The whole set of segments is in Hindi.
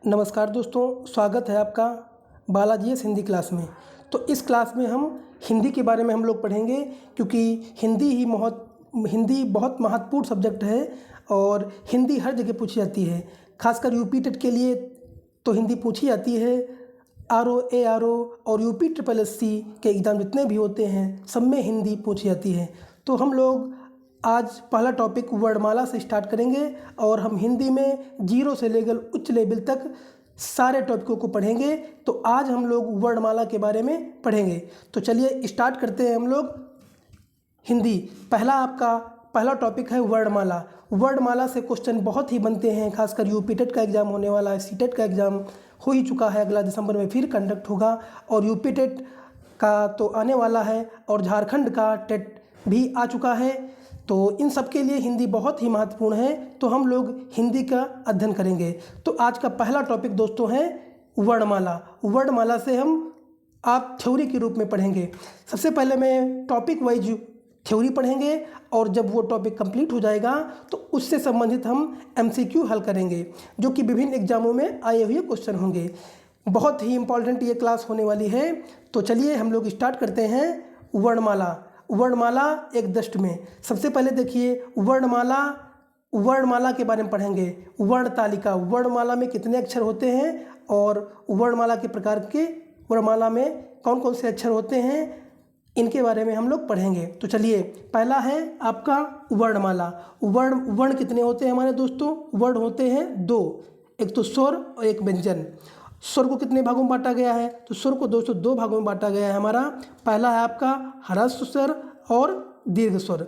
नमस्कार दोस्तों, स्वागत है आपका बालाजी एस हिंदी क्लास में। तो इस क्लास में हम हिंदी के बारे में हम लोग पढ़ेंगे, क्योंकि हिंदी बहुत महत्वपूर्ण सब्जेक्ट है और हिंदी हर जगह पूछी जाती है। खासकर यूपी टेट के लिए तो हिंदी पूछी जाती है। आरओ, एआरओ और यूपी ट्रिपल एससी के एग्ज़ाम जितने भी होते हैं सब में हिंदी पूछी जाती है। तो हम लोग आज पहला टॉपिक वर्णमाला से स्टार्ट करेंगे और हम हिंदी में जीरो से लेकर उच्च लेवल तक सारे टॉपिकों को पढ़ेंगे। तो आज हम लोग वर्णमाला के बारे में पढ़ेंगे। तो चलिए स्टार्ट करते हैं हम लोग हिंदी। पहला टॉपिक है वर्णमाला। वर्णमाला से क्वेश्चन बहुत ही बनते हैं, खासकर यूपी टेट का एग्ज़ाम होने वाला है। सीटेट का एग्ज़ाम हो ही चुका है, अगला दिसंबर में फिर कंडक्ट होगा और यूपी टेट का तो आने वाला है और झारखंड का टेट भी आ चुका है। तो इन सब के लिए हिंदी बहुत ही महत्वपूर्ण है, तो हम लोग हिंदी का अध्ययन करेंगे। तो आज का पहला टॉपिक दोस्तों है वर्णमाला। वर्णमाला से हम आप थ्योरी के रूप में पढ़ेंगे। सबसे पहले मैं टॉपिक वाइज थ्योरी पढ़ेंगे और जब वो टॉपिक कंप्लीट हो जाएगा तो उससे संबंधित हम एमसीक्यू हल करेंगे, जो कि विभिन्न एग्जामों में आए हुए क्वेश्चन होंगे। बहुत ही इंपॉर्टेंट ये क्लास होने वाली है। तो चलिए हम लोग स्टार्ट करते हैं वर्णमाला। वर्णमाला एक दृष्ट में सबसे पहले देखिए वर्णमाला के बारे में पढ़ेंगे। वर्ण तालिका, वर्णमाला में कितने अक्षर होते हैं और वर्णमाला के प्रकार के वर्णमाला में कौन कौन से अक्षर होते हैं, इनके बारे में हम लोग पढ़ेंगे। तो चलिए, पहला है आपका वर्णमाला। वर्ण कितने होते हैं हमारे दोस्तों? वर्ण होते हैं दो, एक तो स्वर और एक व्यंजन। स्वर को कितने भागों में बांटा गया है? तो स्वर को दोस्तों दो भागों में बांटा गया है हमारा। पहला है आपका ह्रस्व स्वर और दीर्घ स्वर।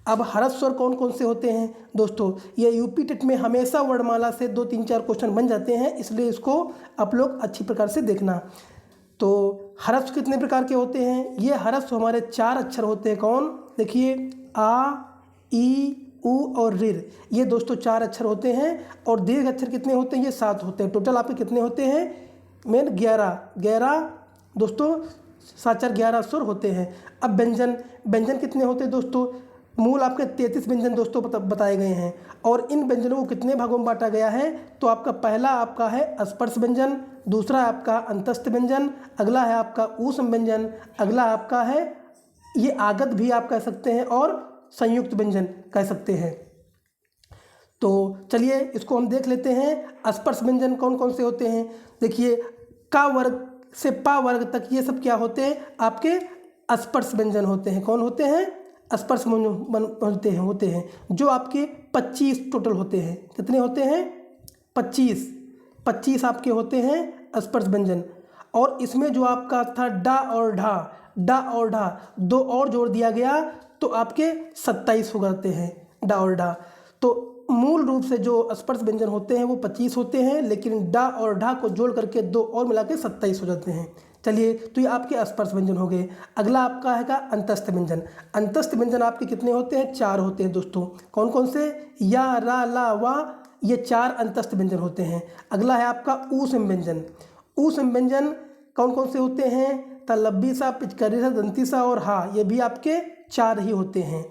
अब ह्रस्व स्वर कौन कौन से होते हैं दोस्तों? ये यूपी टेट में हमेशा वर्णमाला से 2, 3, 4 क्वेश्चन बन जाते हैं, इसलिए इसको आप लोग अच्छी प्रकार से देखना। तो ह्रस्व कितने प्रकार के होते हैं? ये ह्रस्व हमारे 4 अक्षर होते हैं। कौन? देखिए, आ, ई, उ और ऋ। ये दोस्तों 4 अक्षर होते हैं। और दीर्घ अक्षर कितने होते हैं? ये 7 होते हैं। टोटल आपके कितने होते हैं? मेन 11 दोस्तों, 7, 4, 11 स्वर होते हैं। अब व्यंजन कितने होते हैं दोस्तों? मूल आपके 33 व्यंजन दोस्तों बताए गए हैं और इन व्यंजनों को कितने भागों में बांटा गया है? तो आपका पहला आपका है स्पर्श व्यंजन, दूसरा है आपका अंतस्थ व्यंजन, अगला है आपका ऊष्म व्यंजन, अगला आपका है ये आगत भी आप कह सकते हैं और संयुक्त व्यंजन कह सकते हैं। तो चलिए इसको हम देख लेते हैं। स्पर्श व्यंजन कौन कौन से होते हैं? देखिए, का वर्ग से पा वर्ग तक ये सब क्या होते हैं? आपके स्पर्श व्यंजन होते हैं। कौन होते हैं? स्पर्श होते हैं जो आपके 25 टोटल होते हैं। कितने होते हैं? 25 आपके होते हैं स्पर्श व्यंजन। और इसमें जो आपका था डा और ढा, 2 और जोड़ दिया गया तो आपके 27 हो जाते हैं डा और ढा। तो मूल रूप से जो स्पर्श व्यंजन होते हैं वो 25 होते हैं, लेकिन डा और ढा को जोड़ करके 2 और मिला के 27 हो जाते हैं। चलिए, तो ये आपके स्पर्श व्यंजन हो गए। अगला आपका है अंतस्थ व्यंजन। अंतस्थ व्यंजन आपके कितने होते हैं? 4 होते हैं दोस्तों। कौन कौन से? या, रा, ला, वा, ये 4 अंतस्थ व्यंजन होते हैं। अगला है आपका ऊष्म व्यंजन। ऊष्म व्यंजन कौन कौन से होते हैं? तलब्बी सा, पिचकारी सा, दंती सा और हा, ये भी आपके 4 ही होते हैं।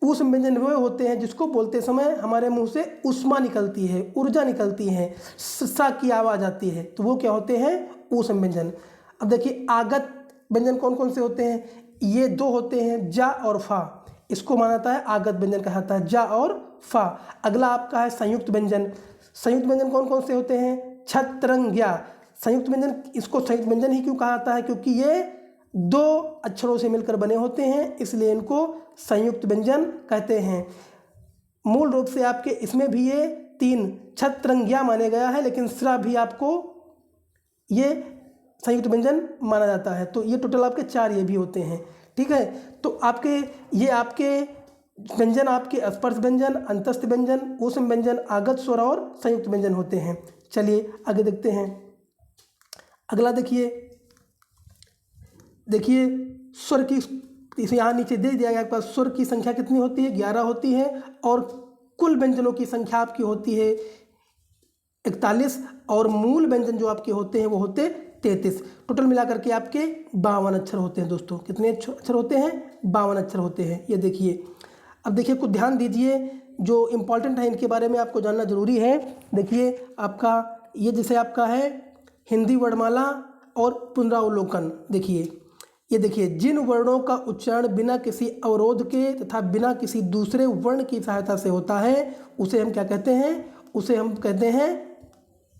ऊष्म व्यंजन वो होते हैं जिसको बोलते समय हमारे मुंह से ऊष्मा निकलती है, ऊर्जा निकलती है, सा की आवाज़ आती है, तो वो क्या होते हैं? ऊष्म व्यंजन। अब देखिए, आगत व्यंजन कौन कौन से होते हैं? ये 2 होते हैं, जा और फा। इसको माना जाता है आगत व्यंजन कहा जाता है, जा और फा। अगला आपका है संयुक्त व्यंजन। संयुक्त व्यंजन कौन कौन से होते हैं? छत्रंग्या। संयुक्त व्यंजन, इसको संयुक्त व्यंजन ही क्यों कहा जाता है? क्योंकि ये 2 अक्षरों से मिलकर बने होते हैं, इसलिए इनको संयुक्त व्यंजन कहते हैं। मूल रूप से आपके इसमें भी ये 3 छत्रंग्या माने गया है, लेकिन स्रा भी आपको ये संयुक्त व्यंजन माना जाता है। तो ये टोटल आपके 4 ये भी होते हैं। ठीक है, तो आपके व्यंजन आपके स्पर्श व्यंजन, अंतस्थ व्यंजन, ऊष्म व्यंजन, आगत स्वर और संयुक्त व्यंजन होते हैं। चलिए आगे देखते हैं। अगला देखिए स्वर की, इसे यहाँ नीचे दे दिया गया, आपके पास स्वर की संख्या कितनी होती है? 11 होती है और कुल व्यंजनों की संख्या आपकी होती है 41 और मूल व्यंजन जो आपके होते हैं वो होते 33। टोटल मिलाकर के आपके 52 अक्षर होते हैं दोस्तों। कितने अक्षर होते हैं? 52 अक्षर होते हैं। ये देखिए, अब देखिए कुछ ध्यान दीजिए, जो इम्पोर्टेंट है इनके बारे में आपको जानना जरूरी है। देखिए, आपका ये जैसे आपका है हिंदी वर्णमाला और पुनरावलोकन। देखिए ये देखिए, जिन वर्णों का उच्चारण बिना किसी अवरोध के तथा बिना किसी दूसरे वर्ण की सहायता से होता है उसे हम क्या कहते हैं, उसे हम कहते हैं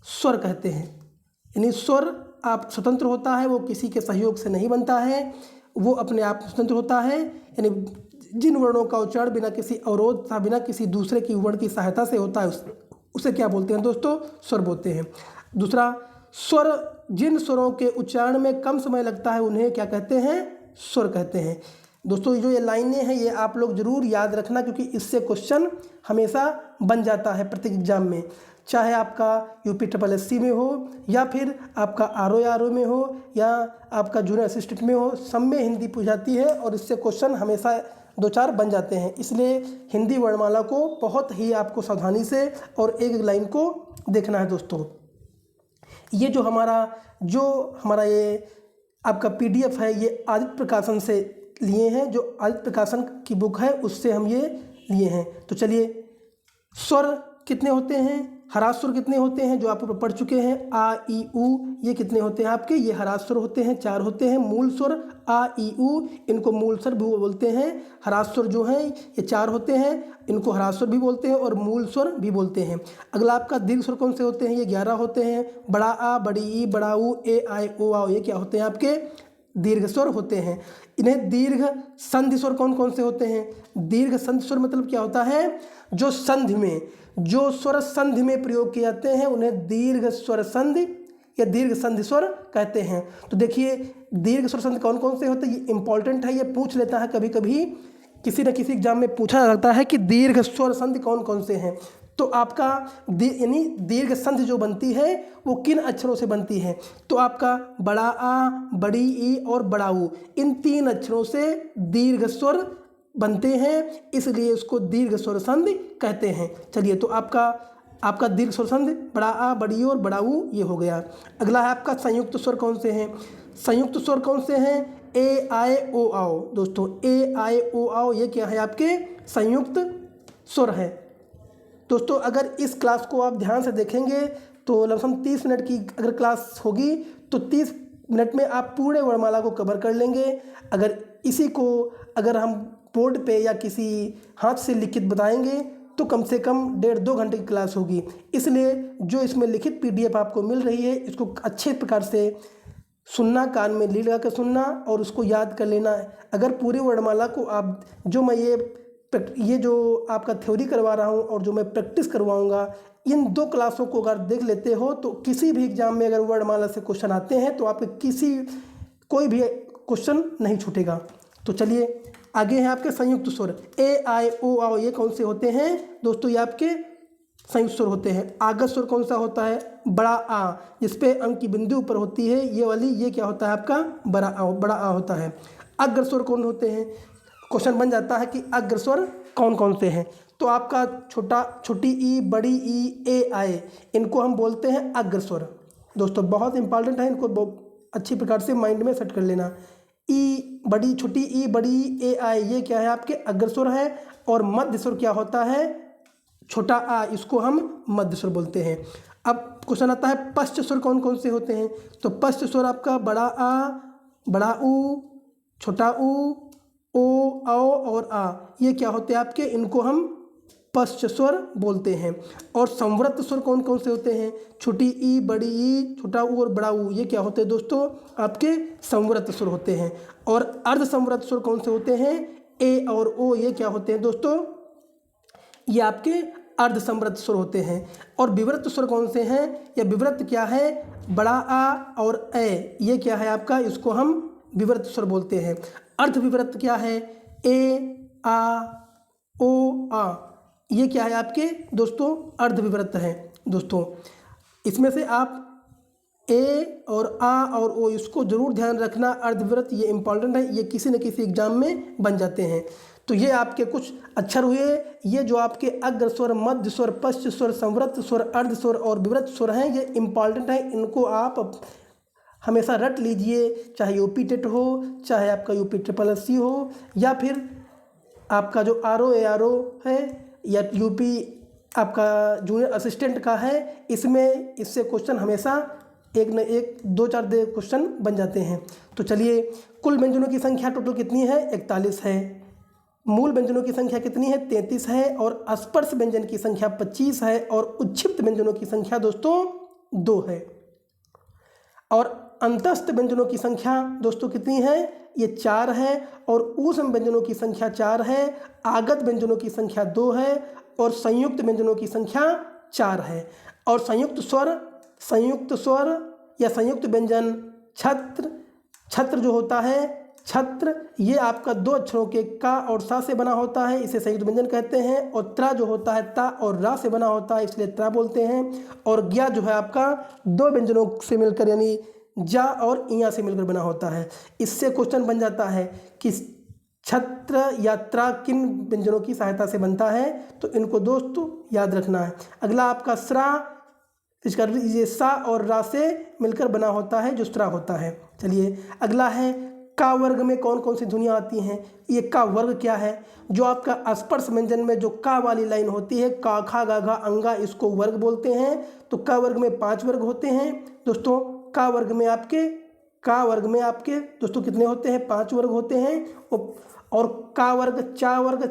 स्वर कहते हैं। यानी स्वर आप स्वतंत्र होता है, वो किसी के सहयोग से नहीं बनता है, वो अपने आप स्वतंत्र होता है। यानी जिन वर्णों का उच्चारण बिना किसी अवरोध तथा बिना किसी दूसरे की वर्ण की सहायता से होता है उसे क्या बोलते हैं दोस्तों, स्वर बोलते हैं। दूसरा, स्वर, जिन स्वरों के उच्चारण में कम समय लगता है उन्हें क्या कहते हैं, स्वर कहते हैं। दोस्तों जो ये लाइनें हैं ये आप लोग जरूर याद रखना, क्योंकि इससे क्वेश्चन हमेशा बन जाता है प्रत्येक एग्जाम में, चाहे आपका UPSSC में हो या फिर आपका RO में हो या आपका जूनियर असिस्टेंट में हो, सब में हिंदी पूछ जाती है और इससे क्वेश्चन हमेशा 2-4 बन जाते हैं। इसलिए हिंदी वर्णमाला को बहुत ही आपको सावधानी से और एक एक लाइन को देखना है दोस्तों। ये जो हमारा ये आपका PDF है ये आदित्य प्रकाशन से लिए हैं, जो आदित्य प्रकाशन की बुक है उससे हम ये लिए हैं। तो चलिए, स्वर कितने होते हैं, ह्रास स्वर कितने होते हैं जो आप पढ़ चुके हैं, आ ई उ, ये कितने होते हैं आपके, ये ह्रास स्वर होते हैं, 4 होते हैं। मूल स्वर आ ई उ, इनको मूल स्वर भी बोलते हैं। ह्रास स्वर जो हैं ये 4 होते हैं, इनको ह्रास स्वर भी बोलते हैं और मूल स्वर भी बोलते हैं। अगला आपका दीर्घ स्वर कौन से होते हैं, ये 11 होते हैं। बड़ा आ, बड़ी ई, बड़ा ऊ, ए आई ओ आओ, ये क्या होते हैं आपके दीर्घ स्वर होते हैं। इन्हें दीर्घ संधि स्वर कौन कौन से होते हैं, दीर्घ संधि स्वर मतलब क्या होता है, जो संधि में, जो स्वर संधि में प्रयोग किए जाते हैं उन्हें दीर्घ स्वर संधि या दीर्घ संधि स्वर कहते हैं। तो देखिए दीर्घ स्वर संधि कौन कौन से होते हैं, ये इंपॉर्टेंट है, ये पूछ लेता है कभी कभी, किसी न किसी एग्जाम में पूछा जाता है कि दीर्घ स्वर संधि कौन कौन से हैं। तो आपका यानी दीर्घ संधि जो बनती है वो किन अक्षरों से बनती है, तो आपका बड़ा आ, बड़ी ई और बड़ा ऊ, इन 3 अक्षरों से दीर्घ स्वर बनते हैं, इसलिए इसको दीर्घ स्वर संधि कहते हैं। चलिए, तो आपका दीर्घ स्वर संधि बड़ा आ, बड़ी ई और बड़ा ऊ ये हो गया। अगला है आपका संयुक्त स्वर कौन से हैं, संयुक्त स्वर कौन से हैं, ए आई ओ आओ। दोस्तों ए आई ओ आओ ये क्या है, आपके संयुक्त स्वर है। दोस्तों अगर इस क्लास को आप ध्यान से देखेंगे तो लगभग 30 मिनट की अगर क्लास होगी तो 30 मिनट में आप पूरे वर्णमाला को कवर कर लेंगे। अगर इसी को अगर हम बोर्ड पे या किसी हाथ से लिखित बताएंगे तो कम से कम 1.5-2 घंटे की क्लास होगी। इसलिए जो इसमें लिखित PDF आपको मिल रही है इसको अच्छे प्रकार से सुनना, कान में लीड लगा कर सुनना और उसको याद कर लेना। अगर पूरी वर्णमाला को आप जो मैं ये जो आपका थ्योरी करवा रहा हूँ और जो मैं प्रैक्टिस करवाऊँगा, इन 2 क्लासों को अगर देख लेते हो तो किसी भी एग्जाम में अगर वर्णमाला से क्वेश्चन आते हैं तो आपके कोई भी क्वेश्चन नहीं छूटेगा। तो चलिए आगे हैं आपके संयुक्त स्वर, ए आई ओ आओ, ये कौन से होते हैं दोस्तों, ये आपके संयुक्त स्वर होते हैं। आगत स्वर कौन सा होता है, बड़ा आ, जिसपे अंक की बिंदु ऊपर होती है ये वाली, ये क्या होता है आपका बड़ा आ होता है। अग्र स्वर कौन होते हैं, क्वेश्चन बन जाता है कि अग्र स्वर कौन कौन से हैं, तो आपका छोटी ई, बड़ी ई, ए आई, इनको हम बोलते हैं अग्र स्वर। दोस्तों बहुत इंपॉर्टेंट है, इनको बहुत अच्छी प्रकार से माइंड में सेट कर लेना। ई बड़ी, छोटी ई, बड़ी ए आई, ये क्या है आपके अग्र स्वर है। और मध्य स्वर क्या होता है, छोटा आ, इसको हम मध्य स्वर बोलते हैं। अब क्वेश्चन आता है पश्च स्वर कौन कौन से होते हैं, तो पश्च स्वर आपका बड़ा आ, बड़ा ऊ, छोटा ऊ, ओ, आओ और आ, ये क्या होते हैं आपके, इनको हम पश्च स्वर बोलते हैं। और संवृत स्वर कौन कौन से होते हैं, छोटी ई, बड़ी ई, छोटा ऊ और बड़ा ऊ, ये क्या होते हैं दोस्तों आपके संवृत स्वर होते हैं। और अर्ध संवृत स्वर कौन से होते हैं, ए और ओ, ये क्या होते हैं दोस्तों, ये आपके अर्ध संवृत स्वर होते हैं। और विवृत स्वर कौन से हैं, या विवृत क्या है, बड़ा आ और ए, ये क्या है आपका, इसको हम विवृत स्वर बोलते हैं। अर्ध विवृत क्या है, ए, आ, ओ, आ, ये क्या है आपके दोस्तों अर्ध विवृत है। दोस्तों इसमें से आप ए और आ और ओ इसको जरूर ध्यान रखना, अर्धविवृत ये इंपॉर्टेंट है, ये किसी न किसी एग्जाम में बन जाते हैं। तो ये आपके कुछ अक्षर हुए, ये जो आपके अग्र स्वर, मध्य स्वर, पश्च स्वर, संवृत स्वर, अर्ध स्वर और विवृत स्वर हैं, ये इंपॉर्टेंट है, इनको आप हमेशा रट लीजिए, चाहे यूपी टेट हो, चाहे आपका UPSSC हो, या फिर आपका जो RO ARO है या आपका जूनियर असिस्टेंट का है। इसमें इससे क्वेश्चन हमेशा एक न एक 2-4 क्वेश्चन बन जाते हैं। तो चलिए, कुल व्यंजनों की संख्या टोटल कितनी है? 41 है। मूल व्यंजनों की संख्या कितनी है? 33 है। और स्पर्श व्यंजन की संख्या 25 है। और उच्छिप्त व्यंजनों की संख्या दोस्तों 2 है। और अंतस्थ व्यंजनों की संख्या दोस्तों कितनी है? ये 4 है। और ऊष्म व्यंजनों की संख्या 4 है। आगत व्यंजनों की संख्या 2 है। और संयुक्त व्यंजनों की संख्या 4 है। और संयुक्त स्वर या संयुक्त व्यंजन छत्र जो होता है, छत्र, ये आपका 2 अक्षरों के का और सा से बना होता है, इसे संयुक्त व्यंजन कहते हैं। और त्रा जो होता है ता और रा से बना होता है, इसलिए त्रा बोलते हैं। और ज्ञा जो है आपका 2 व्यंजनों से मिलकर यानी जा और इया से मिलकर बना होता है। इससे क्वेश्चन बन जाता है कि छत्र या त्रा किन व्यंजनों की सहायता से बनता है, तो इनको दोस्तों याद रखना है। अगला आपका स्रा, इसका ये सा और रा से मिलकर बना होता है, जो स्रा होता है। चलिए, अगला है का वर्ग में कौन कौन सी ध्वनियाँ आती हैं। ये का वर्ग क्या है? जो आपका स्पर्श व्यंजन में जो का वाली लाइन होती है, का खा गा घा अंगा, इसको वर्ग बोलते हैं। तो का वर्ग में 5 वर्ग होते हैं दोस्तों। का वर्ग में आपके दोस्तों कितने होते हैं? 5 वर्ग होते हैं। और का वर्ग, चा वर्ग,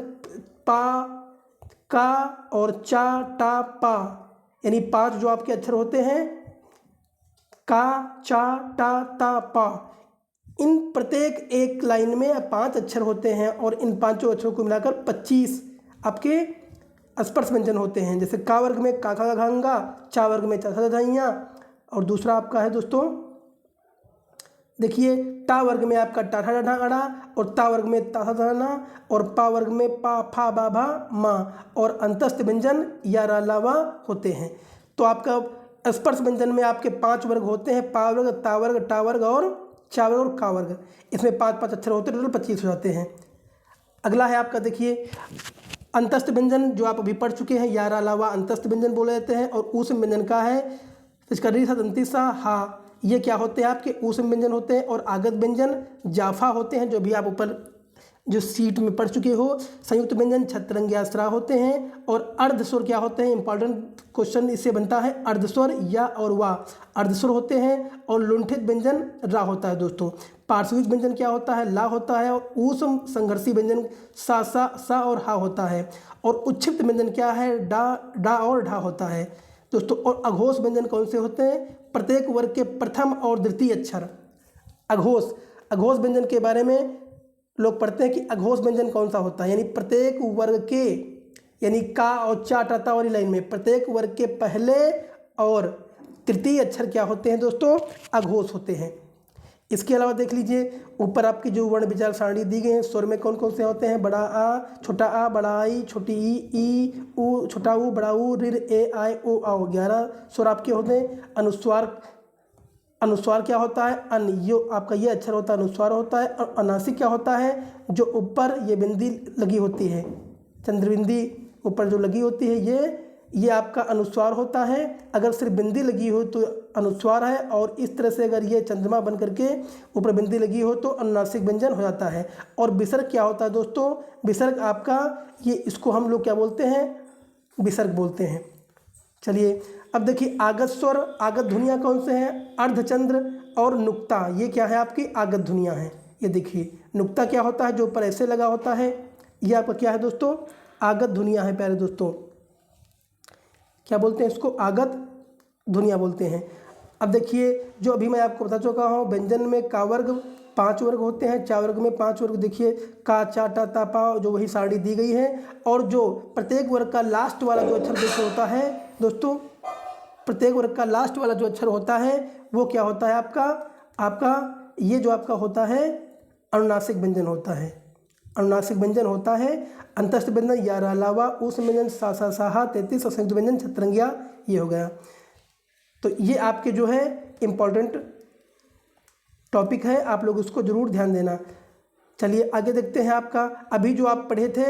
पा, का और चा, टा, पा, यानी 5 जो आपके अक्षर होते हैं, का, चा, टा, ता, पा, इन प्रत्येक एक लाइन में 5 अक्षर होते हैं। और इन 5 अक्षरों को मिलाकर 25 आपके स्पर्श व्यंजन होते हैं। जैसे का वर्ग में का खा घांगा, चा वर्ग में चा सा धाइया, और दूसरा आपका है दोस्तों, देखिए, टा वर्ग में आपका टा ठा ढा अड़ा, और ता वर्ग में ता सा ना, और पा वर्ग में पा फा बा भा मा, और अंतस्थ व्यंजन या रा ला वा होते हैं। तो आपका स्पर्श व्यंजन में आपके 5 वर्ग होते हैं, पा वर्ग, ता वर्ग, टा वर्ग और चा वर्ग और का वर्ग। इसमें 5-5 अक्षर होते हैं, टोटल 25 हो जाते हैं। अगला है आपका, देखिए, अंतस्थ व्यंजन, जो आप अभी पढ़ चुके हैं, या रा ला वा अंतस्थ व्यंजन बोले जाते हैं। और ऊष्म व्यंजन का है, इसका री सा दंती सा हा, ये क्या होते हैं? आपके ऊष्म व्यंजन होते हैं। और आगत व्यंजन जाफा होते हैं, जो भी आप ऊपर जो सीट में पढ़ चुके हो। संयुक्त व्यंजन छत्रंग्यास्त्रा होते हैं। और अर्धस्वर क्या होते हैं? इंपॉर्टेंट क्वेश्चन इससे बनता है। अर्धस्वर या और वा अर्धस्वर होते हैं। और लुंठित व्यंजन रा होता है दोस्तों। पार्श्विक व्यंजन क्या होता है? ला होता है। और ऊष्म संघर्षी व्यंजन सा और हा होता है। और उच्छिप्त व्यंजन क्या है? डा और ढा होता है दोस्तों। और अघोष व्यंजन कौन से होते हैं? प्रत्येक वर्ग के प्रथम और द्वितीय अक्षर। अघोष व्यंजन के बारे में लोग पढ़ते हैं कि अघोष व्यंजन कौन सा होता है, यानी प्रत्येक वर्ग के, यानी का और चा टाता वाली लाइन में प्रत्येक वर्ग के पहले और तृतीय अक्षर क्या होते हैं दोस्तों? अघोष होते हैं। इसके अलावा देख लीजिए, ऊपर आपकी जो वर्ण विचार सारणी दी गई है, स्वर में कौन कौन से होते हैं? बड़ा आ, बड़ा आई, छोटी ई, ऊ, छोटा ऊ, बड़ा ऊ, ऋ, ए, आई, ओ, आओ। 11 स्वर आपके होते हैं। अनुस्वार क्या होता है? अन, यो आपका ये अक्षर होता है, अनुस्वार होता है। और अनासिक क्या होता है? जो ऊपर ये बिंदी लगी होती है, चंद्रबिंदी ऊपर जो लगी होती है, ये आपका अनुस्वार होता है। अगर सिर्फ बिंदी लगी हो तो अनुस्वार है। और इस तरह से अगर ये चंद्रमा बन करके ऊपर बिंदी लगी हो तो अनुनासिक व्यंजन हो जाता है। और विसर्ग क्या होता है दोस्तों? विसर्ग आपका ये, इसको हम लोग क्या बोलते हैं? विसर्ग बोलते हैं। चलिए, अब देखिए, आगत स्वर, आगत ध्वनियाँ कौन से हैं? अर्धचंद्र और नुक्ता, ये क्या है? आपकी आगत ध्वनियाँ हैं। ये देखिए, नुक्ता क्या होता है? जो ऊपर ऐसे लगा होता है, ये आपका क्या है दोस्तों? आगत ध्वनियाँ हैं प्यारे दोस्तों। क्या बोलते हैं इसको? आगत ध्वनियाँ बोलते हैं। अब देखिए, जो अभी मैं आपको बता चुका हूँ, व्यंजन में का वर्ग 5 वर्ग होते हैं, चा वर्ग में 5 वर्ग। देखिए, का, चा, टा, ता, पा, जो वही सारणी दी गई है। और जो प्रत्येक वर्ग का लास्ट वाला जो अक्षर देखिए होता है दोस्तों, प्रत्येक वर्ग का लास्ट वाला जो अक्षर होता है वो क्या होता है? आपका ये जो आपका होता है अनुनासिक व्यंजन होता है। अनुनासिक व्यंजन होता है। अंतस्थ व्यंजन या रा ला वा, ऊष्म व्यंजन सा सा सा हा, 33, और संयुक्त व्यंजन छत्रंगिया, ये हो गया। तो ये आपके जो है इम्पॉर्टेंट टॉपिक है, आप लोग उसको जरूर ध्यान देना। चलिए आगे देखते हैं। आपका अभी जो आप पढ़े थे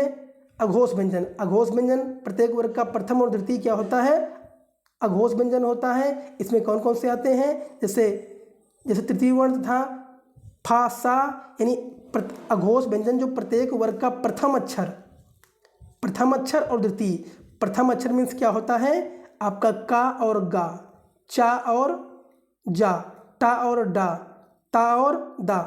अघोष व्यंजन, अघोष व्यंजन प्रत्येक वर्ग का प्रथम और द्वितीय क्या होता है? अघोष व्यंजन होता है। इसमें कौन कौन से आते हैं? जैसे तृतीय वर्ण था फा सा, यानी अघोष व्यंजन जो प्रत्येक वर्ग का प्रथम अक्षर और द्वितीय, प्रथम अक्षर मीन्स क्या होता है आपका का और गा, चा और जा, टा और डा, ता और दा,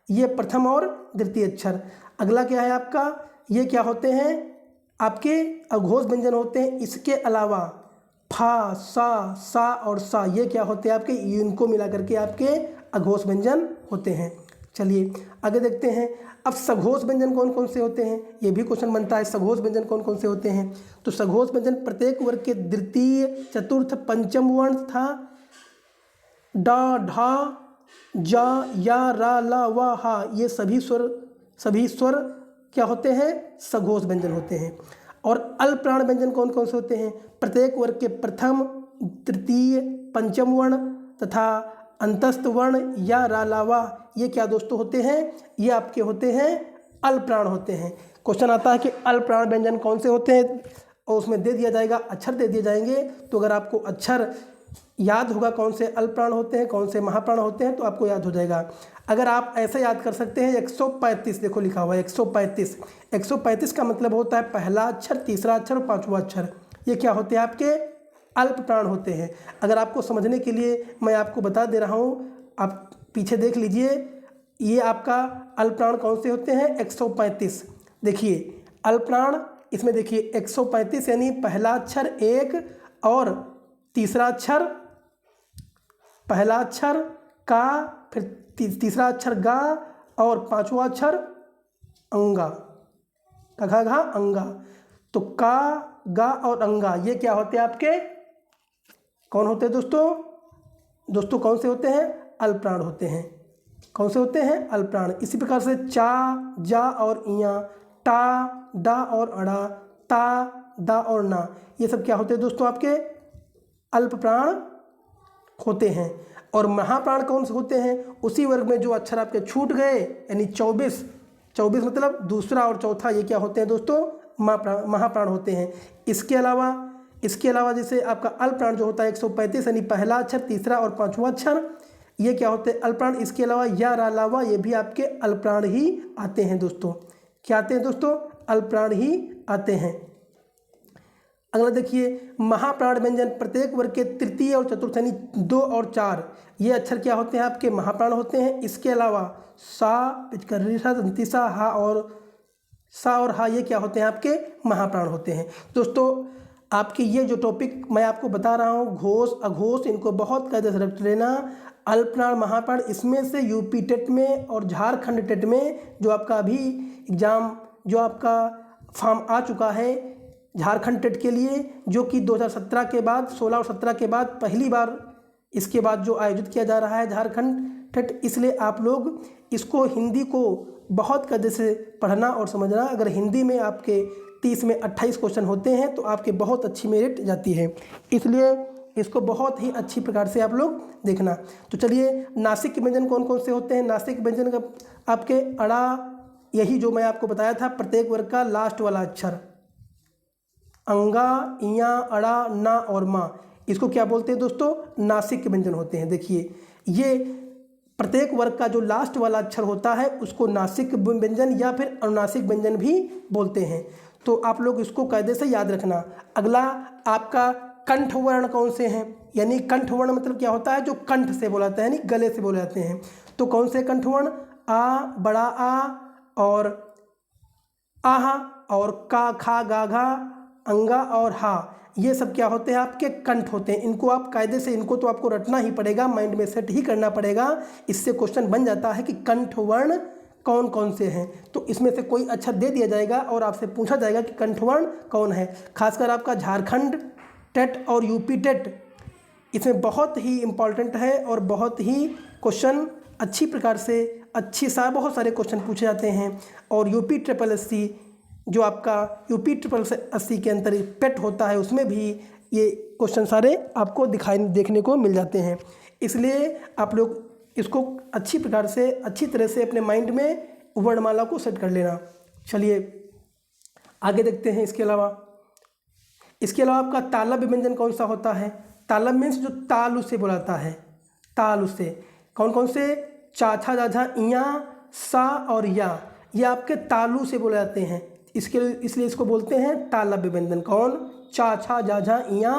ये प्रथम और द्वितीय अक्षर। अगला क्या है आपका, ये क्या होते हैं आपके अघोष व्यंजन होते हैं। इसके अलावा फा, सा और सा, ये क्या होते हैं आपके, इनको मिला करके आपके अघोष व्यंजन होते हैं। चलिए आगे देखते हैं। अब सघोष व्यंजन कौन कौन से होते हैं, ये भी क्वेश्चन बनता है। सघोष व्यंजन कौन कौन से होते हैं, तो सघोष व्यंजन प्रत्येक वर्ग के द्वितीय, चतुर्थ, पंचम वर्ण था डा, ढा, जा, या, रा, ला, वा, हा, ये सभी स्वर क्या होते हैं, सघोष व्यंजन होते हैं। और अल्पप्राण व्यंजन कौन कौन से होते हैं, प्रत्येक वर्ग के प्रथम, तृतीय, पंचम वर्ण तथा अंतस्थ वर्ण या रा, ला, वा, ये क्या दोस्तों होते हैं, ये आपके होते हैं अल्पप्राण होते हैं। क्वेश्चन आता है कि अल्पप्राण व्यंजन कौन से होते हैं, और उसमें दे दिया जाएगा, अक्षर दे दिए जाएंगे। तो अगर आपको अक्षर याद होगा कौन से अल्पप्राण होते हैं, कौन से महाप्राण होते हैं, तो आपको याद हो जाएगा। अगर आप ऐसे याद कर सकते हैं 135, देखो लिखा हुआ है 135। 135 का मतलब होता है पहला अक्षर, तीसरा अक्षर और पांचवा अक्षर, ये क्या होते हैं आपके अल्पप्राण होते हैं। अगर आपको समझने के लिए मैं आपको बता दे रहा हूँ, आप पीछे देख लीजिए, ये आपका अल्पप्राण कौन से होते हैं 135। देखिए अल्पप्राण, इसमें देखिए 135 यानी पहला अक्षर एक और तीसरा अक्षर, पहला अक्षर का, फिर तीसरा अक्षर गा और पांचवा अक्षर अंगा, घा घा अंगा। तो का, गा और अंगा ये क्या होते हैं आपके, कौन होते हैं दोस्तों कौन से होते हैं, अल्पप्राण होते हैं। कौन से होते हैं, अल्पप्राण। इसी प्रकार से चा, जा और इया, टा, डा और अड़ा, ता, दा और ना, ये सब क्या होते हैं दोस्तों आपके अल्पप्राण होते हैं। और महाप्राण कौन से होते हैं, उसी वर्ग में जो अक्षर आपके छूट गए, यानी 24 मतलब दूसरा और चौथा, ये क्या होते हैं दोस्तों महाप्राण होते हैं। इसके अलावा जैसे आपका अल्पप्राण जो होता है 135 यानी पहला अक्षर, तीसरा और पांचवा अक्षर, ये क्या होते हैं अल्पप्राण। इसके अलावा या, रा, ला, वा, ये भी आपके अल्पप्राण ही आते हैं दोस्तों। क्या आते हैं दोस्तों, अल्पप्राण ही आते हैं। अगला देखिए, महाप्राण व्यंजन प्रत्येक वर्ग के तृतीय और चतुर्थ यानी 2 और 4, ये अक्षर क्या होते हैं आपके महाप्राण होते हैं। इसके अलावा सा, पिचकर्री, दंतीसा, हा और सा और हा, ये क्या होते हैं आपके महाप्राण होते हैं। दोस्तों आपके ये जो टॉपिक मैं आपको बता रहा हूँ, घोष अघोष, इनको बहुत कायदे से रट लेना। अल्पप्राण महाप्राण, इसमें से यूपी टेट में और झारखंड टेट में जो आपका अभी एग्ज़ाम, जो आपका फॉर्म आ चुका है झारखंड टेट के लिए, जो कि 2017 के बाद, 16 और 17 के बाद पहली बार इसके बाद जो आयोजित किया जा रहा है झारखंड टेट, इसलिए आप लोग इसको हिंदी को बहुत कायदे से पढ़ना और समझना। अगर हिंदी में आपके 30 में 28 क्वेश्चन होते हैं तो आपके बहुत अच्छी मेरिट जाती है, इसलिए इसको बहुत ही अच्छी प्रकार से आप लोग देखना। तो चलिए, नासिक के व्यंजन कौन कौन से होते हैं। नासिक व्यंजन का आपके अड़ा, यही जो मैं आपको बताया था, प्रत्येक वर्ग का लास्ट वाला अक्षर, अंगा, इया, अड़ा, ना और मा, इसको क्या बोलते हैं दोस्तों, नासिक के व्यंजन होते हैं। देखिए ये प्रत्येक वर्ग का जो लास्ट वाला अक्षर होता है उसको नासिक व्यंजन या फिर अनुनासिक व्यंजन भी बोलते हैं। तो आप लोग इसको कायदे से याद रखना। अगला आपका कंठ वर्ण कौन से हैं, यानी कंठ वर्ण मतलब क्या होता है, जो कंठ से बोला जाता है यानी गले से बोले जाते हैं। तो कौन से कंठ वर्ण, आ, बड़ा आ और आहा और का, खा, गा, घा, अंगा और हा, ये सब क्या होते हैं आपके कंठ होते हैं। इनको आप कायदे से, इनको तो आपको रटना ही पड़ेगा, माइंड में सेट ही करना पड़ेगा। इससे क्वेश्चन बन जाता है कि कंठ वर्ण कौन कौन से हैं। तो इसमें से कोई अक्षर दे दिया जाएगा और आपसे पूछा जाएगा कि कंठ वर्ण कौन है। खासकर आपका झारखंड टेट और यूपी टेट, इसमें बहुत ही इम्पॉर्टेंट है और बहुत ही क्वेश्चन अच्छी प्रकार से बहुत सारे क्वेश्चन पूछे जाते हैं। और यूपी ट्रिपल एससी, जो आपका यूपी ट्रिपल एससी के अंतर पेट होता है, उसमें भी ये क्वेश्चन सारे आपको देखने को मिल जाते हैं। इसलिए आप लोग इसको अच्छी प्रकार से, अच्छी तरह से अपने माइंड में वर्णमाला को सेट कर लेना। चलिए आगे देखते हैं। इसके अलावा आपका तालव्य व्यंजन कौन सा होता है। तालव्य मीन्स जो तालु से बोलाता है, तालु से कौन कौन से, चाछा, जाझा, इया, सा और या, ये आपके तालु से बोले जाते हैं। इसलिए इसको बोलते हैं तालव्य व्यंजन। कौन? चा, छा, जा, झा, इया,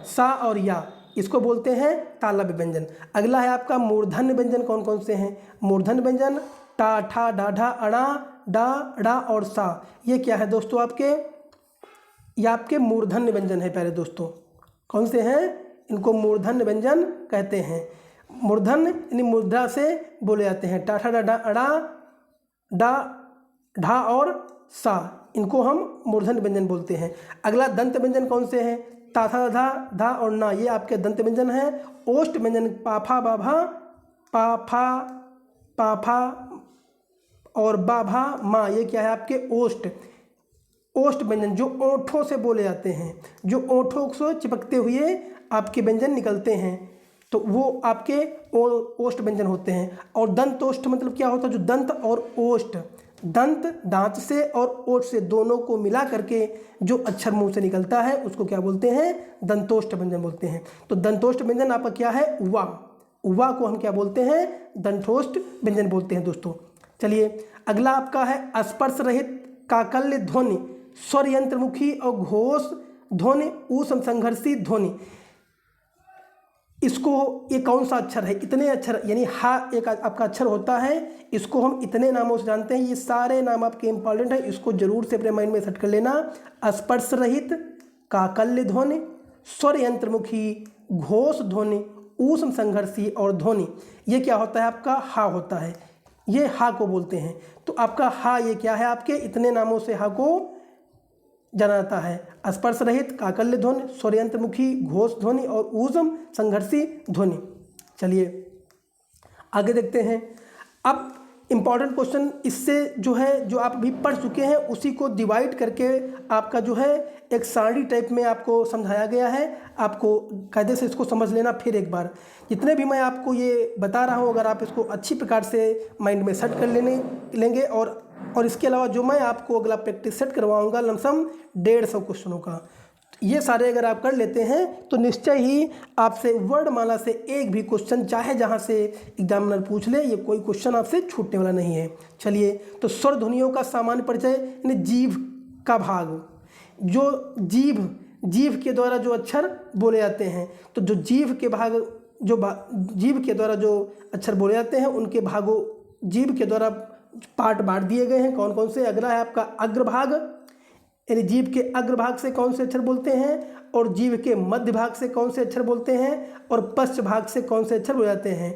सा और या, इसको बोलते हैं तालव्य व्यंजन। अगला है आपका मूर्धन्य व्यंजन। कौन कौन से हैं मूर्धन्य व्यंजन? टा, ठा, डा, ढा, अड़ा, डा, ड़ा और सा। ये क्या है दोस्तों आपके? ये आपके मूर्धन्य व्यंजन है प्यारे दोस्तों। कौन से हैं? इनको मूर्धन्य व्यंजन कहते हैं। मूर्धन्य यानी मुद्रा से बोले जाते हैं। टा, ठा, डा, ढा, अड़ा, डा, ढा और सा, इनको हम मूर्धन्य व्यंजन बोलते हैं। अगला दंत व्यंजन कौन से हैं? ता, था, धा, धा और ना, ये आपके दंत व्यंजन हैं। ओष्ठ व्यंजन पाफा, बाभा, पाफा, पाफा और बाभा, मा, ये क्या है आपके? ओष्ठ। ओष्ठ व्यंजन जो ओंठों से बोले जाते हैं, जो ओंठों से चिपकते हुए आपके व्यंजन निकलते हैं, तो वो आपके ओष्ठ व्यंजन होते हैं। और दंतोष्ठ मतलब क्या होता है? जो दंत और ओष्ठ, दंत दांत से और ओष्ठ से दोनों को मिला करके जो अक्षर मुंह से निकलता है उसको क्या बोलते हैं? दंतोष्ठ व्यंजन बोलते हैं। तो दंतोष्ठ व्यंजन आपका क्या है? उवा। उवा को हम क्या बोलते हैं? दंतोष्ठ व्यंजन बोलते हैं दोस्तों। चलिए अगला आपका है स्पर्श रहित काकल्य ध्वनि, स्वर यंत्रमुखी और घोष ध्वनि, ऊष्म संघर्षी ध्वनि। इसको, ये कौन सा अक्षर है? इतने अक्षर यानी हा एक आपका अक्षर होता है, इसको हम इतने नामों से जानते हैं। ये सारे नाम आपके इंपॉर्टेंट हैं, इसको जरूर से अपने माइंड में सेट कर लेना। स्पर्श रहित काकल्य ध्वनि, स्वर यंत्रमुखी, घोष ध्वनि, ऊष्म संघर्षी और ध्वनि। ये क्या होता है आपका? हा होता है, ये हा को बोलते हैं। तो आपका हा ये क्या है? आपके इतने नामों से हा को जाना जाता है। स्पर्श रहित काकल्य ध्वनि, स्वर यंत्रमुखी, घोष ध्वनि और ऊष्म संघर्षी ध्वनि। चलिए आगे देखते हैं। अब इम्पॉर्टेंट क्वेश्चन इससे जो है, जो आप अभी पढ़ चुके हैं उसी को डिवाइड करके आपका जो है एक सारणी टाइप में आपको समझाया गया है। आपको कायदे से इसको समझ लेना फिर एक बार। जितने भी मैं आपको ये बता रहा हूँ, अगर आप इसको अच्छी प्रकार से माइंड में सेट कर लेंगे और इसके अलावा जो मैं आपको अगला प्रैक्टिस सेट करवाऊँगा लमसम 150 क्वेश्चनों का, ये सारे अगर आप कर लेते हैं तो निश्चय ही आपसे वर्णमाला से एक भी क्वेश्चन चाहे जहाँ से एग्जामिनर पूछ ले, ये कोई क्वेश्चन आपसे छूटने वाला नहीं है। चलिए तो स्वर ध्वनियों का सामान्य परिचय, यानी जीभ का भाग, जो जीभ के द्वारा जो अक्षर बोले जाते हैं, तो जो जीभ के भाग, जो जीभ के द्वारा जो अक्षर बोले जाते हैं उनके भागों, जीभ के द्वारा पार्ट बांट दिए गए हैं। कौन कौन से? अगला है आपका अग्रभाग, यानी जीभ के अग्रभाग से कौन से अक्षर बोलते हैं, और जीभ के मध्य भाग से कौन से अक्षर बोलते हैं, और पश्च भाग से कौन से अक्षर बोले जाते हैं।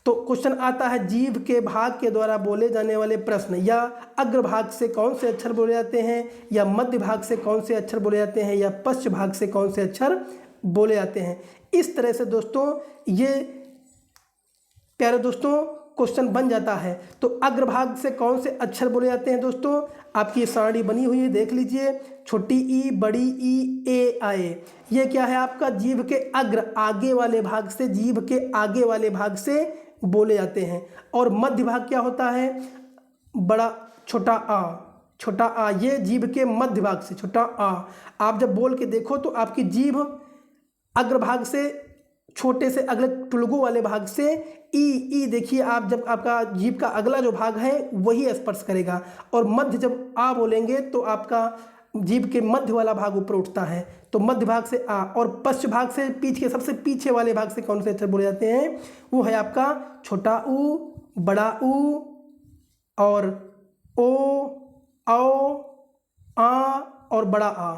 तो क्वेश्चन आता है जीभ के भाग के द्वारा बोले जाने वाले प्रश्न, या अग्रभाग से कौन से अक्षर बोले जाते हैं, या मध्य भाग से कौन से अक्षर बोले जाते हैं, या पश्च भाग से कौन से अक्षर बोले जाते हैं। इस तरह से दोस्तों ये प्यारे दोस्तों क्वेश्चन बन जाता है। तो अग्रभाग से कौन से अक्षर बोले जाते हैं दोस्तों? आपकी ये सारणी बनी हुई है, देख लीजिए। छोटी ई, बड़ी ई, ए, आए, ये क्या है आपका? जीभ के अग्र, आगे वाले भाग से, जीभ के आगे वाले भाग से बोले जाते हैं। और मध्य भाग क्या होता है? बड़ा छोटा आ, छोटा आ, ये जीभ के मध्य भाग से छोटा आ। आप जब बोल के देखो तो आपकी जीभ अग्रभाग से, छोटे से अगले टुलगु वाले भाग से ई देखिए, आप जब आपका जीभ का अगला जो भाग है वही स्पर्श करेगा, और मध्य जब आ बोलेंगे तो आपका जीभ के मध्य वाला भाग ऊपर उठता है, तो मध्य भाग से आ। और पश्च भाग से, पीछे के सबसे पीछे वाले भाग से कौन से अक्षर बोले जाते हैं? वो है आपका छोटा ऊ, बड़ा ऊ और ओ, औ, आ और बड़ा आ।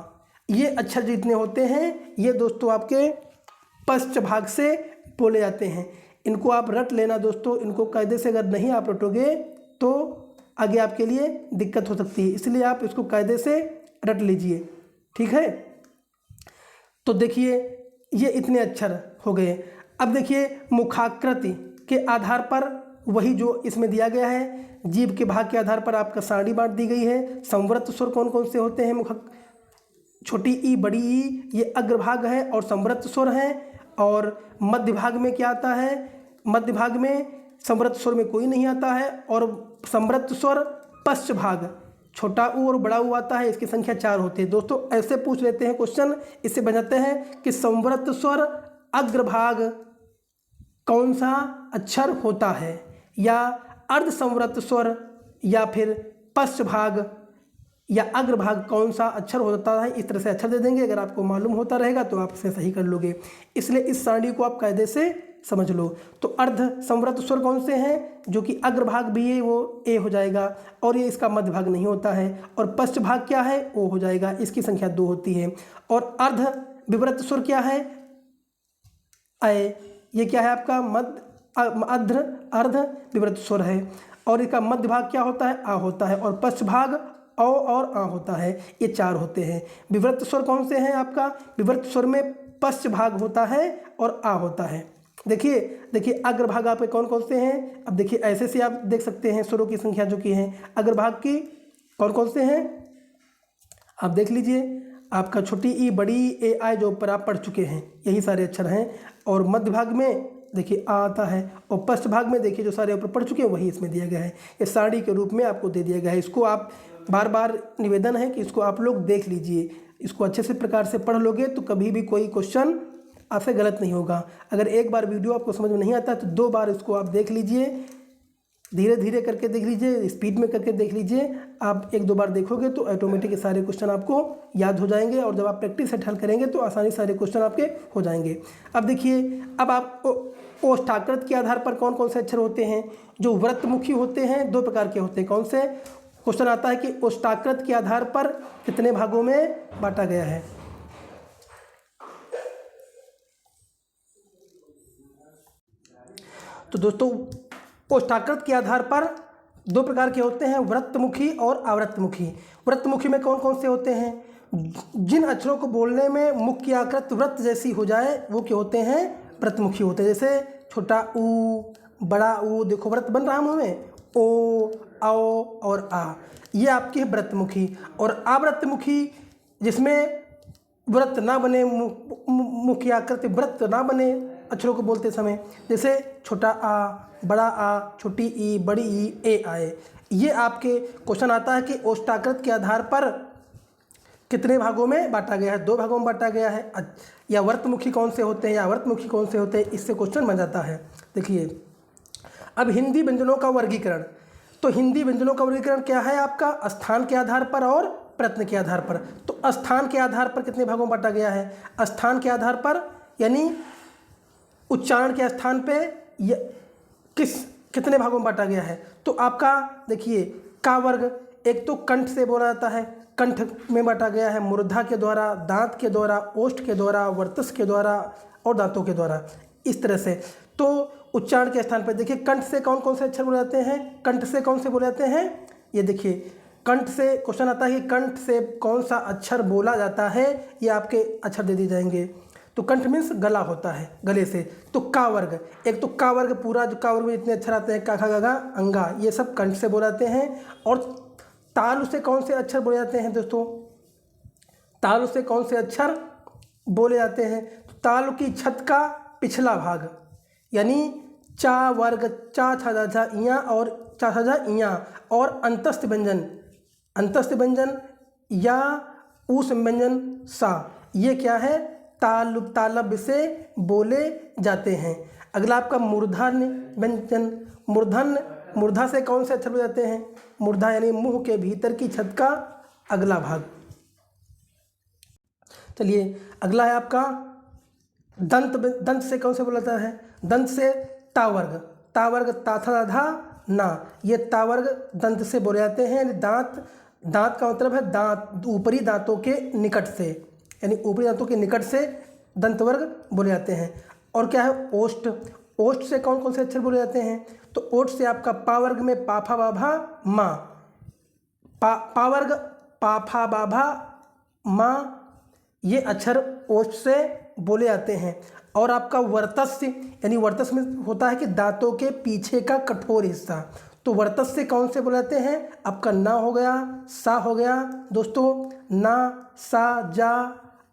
ये अक्षर जितने होते हैं ये दोस्तों आपके पश्च भाग से बोले जाते हैं। इनको आप रट लेना दोस्तों, इनको कायदे से अगर नहीं आप रटोगे तो आगे आपके लिए दिक्कत हो सकती है, इसलिए आप इसको कायदे से रट लीजिए, ठीक है। तो देखिए ये इतने अक्षर हो गए। अब देखिए मुखाकृति के आधार पर वही जो इसमें दिया गया है, जीभ के भाग के आधार पर आपका सारणी बांट दी गई है। संवृत्त स्वर कौन कौन से होते हैं? छोटी ई, बड़ी ई, ये अग्रभाग है और संवृत्त स्वर है। और मध्य भाग में क्या आता है? मध्य भाग में संवृत्त स्वर में कोई नहीं आता है, और संवृत्त स्वर पश्च भाग, छोटा ऊ और बड़ा ऊ आता है, इसकी संख्या 4 होती है। दोस्तों ऐसे पूछ लेते हैं क्वेश्चन, इससे बनाते हैं कि संवृत्त स्वर अग्रभाग कौन सा अक्षर होता है, या अर्ध संवृत्त स्वर, या फिर पश्च भाग या अग्रभाग कौन सा अक्षर होता है, इस तरह से अक्षर दे देंगे। अगर आपको मालूम होता रहेगा तो आप इसे सही कर लोगे, इसलिए इस सारणी को आप कायदे से समझ लो। तो अर्ध संवृत स्वर कौन से हैं, जो कि अग्रभाग भी है वो ए हो जाएगा, और ये इसका मध्य भाग नहीं होता है। और पश्च भाग क्या है, ओ हो जाएगा, इसकी संख्या 2 होती है। और अर्ध विवृत स्वर क्या है, अय, ये क्या है आपका मध्य अर्ध विवृत स्वर है। और इसका मध्य भाग क्या होता है, आ होता है। और पश्च भाग औ और आ होता है, ये 4 होते हैं। विवृत स्वर कौन से हैं आपका, विवृत स्वर में पश्च भाग होता है और आ होता है। देखिए अग्रभाग आपके कौन कौन से हैं, अब देखिए ऐसे से आप देख सकते हैं स्वरों की संख्या जो कि है अग्रभाग की कौन कौन से हैं, आप देख लीजिए। आपका छोटी ई, बड़ी ए, आई जो ऊपर आप पढ़ चुके हैं, यही सारे अक्षर हैं। और मध्य भाग में देखिए आ आता है, और पश्च भाग में देखिए जो सारे ऊपर पढ़ चुके हैं वही इसमें दिया गया है। ये सारणी के रूप में आपको दे दिया गया है। इसको आप बार बार निवेदन है कि इसको आप लोग देख लीजिए, इसको अच्छे से प्रकार से पढ़ लोगे तो कभी भी कोई क्वेश्चन आपसे गलत नहीं होगा। अगर एक बार वीडियो आपको समझ में नहीं आता तो 2 बार इसको आप देख लीजिए, धीरे धीरे करके देख लीजिए, स्पीड में करके देख लीजिए। आप 1-2 बार देखोगे तो ऑटोमेटिक सारे क्वेश्चन आपको याद हो जाएंगे, और जब आप प्रैक्टिस से हल करेंगे तो आसानी सारे क्वेश्चन आपके हो जाएंगे। अब देखिए, अब आप ओष्ठाकृत के आधार पर कौन कौन से अक्षर होते हैं, जो व्रतमुखी होते हैं 2 प्रकार के होते हैं। कौन से, क्वेश्चन आता है कि ओष्ठाकृत के आधार पर कितने भागों में बांटा गया है। तो दोस्तों ओष्ठाकृत के आधार पर 2 प्रकार के होते हैं, व्रतमुखी और अव्रतमुखी। व्रतमुखी में कौन कौन से होते हैं, जिन अक्षरों को बोलने में मुख्य आकृत व्रत जैसी हो जाए वो क्या होते हैं, व्रतमुखी होते हैं। जैसे छोटा ऊ, बड़ा ऊ, देखो व्रत बन रहा मुँह में, ओ, आओ और आ, ये आपकी है व्रतमुखी। और अव्रतमुखी जिसमें व्रत ना बने, मुख्य आकृति व्रत ना बने अक्षरों को बोलते समय, जैसे छोटा आ, बड़ा आ, छोटी ई, बड़ी ई, ए आए। ये आपके क्वेश्चन आता है कि ओष्ठाकृत के आधार पर कितने भागों में बांटा गया है, 2 भागों में बांटा गया है, या व्रतमुखी कौन से होते हैं या अव्रतमुखी कौन से होते हैं, इससे क्वेश्चन बन जाता है। देखिए अब हिंदी व्यंजनों का वर्गीकरण, तो हिंदी व्यंजनों का वर्गीकरण क्या है आपका, स्थान के आधार पर और प्रयत्न के आधार पर। तो स्थान के आधार पर कितने भागों में बांटा गया है, स्थान के आधार पर यानी उच्चारण के स्थान पे कितने भागों में बांटा गया है। तो आपका देखिए का वर्ग, एक तो कंठ से बोला जाता है, कंठ में बांटा गया है मूर्धा के द्वारा, दांत के द्वारा, ओष्ठ के द्वारा, वर्तस के द्वारा और दांतों के द्वारा, इस तरह से। तो उच्चारण के स्थान पर देखिए कंठ से कौन कौन से अक्षर बोले जाते हैं, कंठ से कौन से बोले जाते हैं, ये देखिए कंठ से क्वेश्चन आता है कि कंठ से कौन सा अक्षर बोला जाता है, ये आपके अक्षर दे दिए जाएंगे। तो कंठ मीन्स गला होता है, गले से। तो का वर्ग, एक तो का वर्ग पूरा, जो का वर्ग में जितने अक्षर आते हैं, का खा गा गा अंगा, ये सब कंठ से बोले जाते हैं। और तालु से कौन से अक्षर बोले जाते हैं दोस्तों, तालु से कौन से अक्षर बोले जाते हैं, तो तालु की छत का पिछला भाग, यानी चा वर्ग, चा छा जा झा इया और चा छा जा इया, और अंतस्थ व्यंजन या उस व्यंजन सा, ये क्या है, तालब से बोले जाते हैं। अगला आपका मूर्धन्य व्यंजन, मूर्धा से कौन से अक्षर बोले जाते हैं, मूर्धा यानी मुंह के भीतर की छत का अगला भाग। चलिए अगला है आपका दंत से कौन से बोला जाता है, दंत से तावर्ग, ता था धा ना, ये तावर्ग दंत से बोले जाते हैं। दांत का मतलब है दांत, ऊपरी दांतों के निकट से, यानी ऊपरी दांतों के निकट से दंतवर्ग बोले जाते हैं। और क्या है ओष्ठ से कौन कौन से अक्षर बोले जाते हैं, तो ओष्ठ से आपका पावर्ग में पाफा बाभा माँ, पावर्ग पाफा बाभा माँ, ये अक्षर ओष्ठ से बोले जाते हैं। और आपका वर्तस्य, यानी वर्तस में होता है कि दांतों के पीछे का कठोर हिस्सा, तो वर्तस से कौन से बोले जाते हैं, आपका ना हो गया, सा हो गया दोस्तों, ना, सा, जा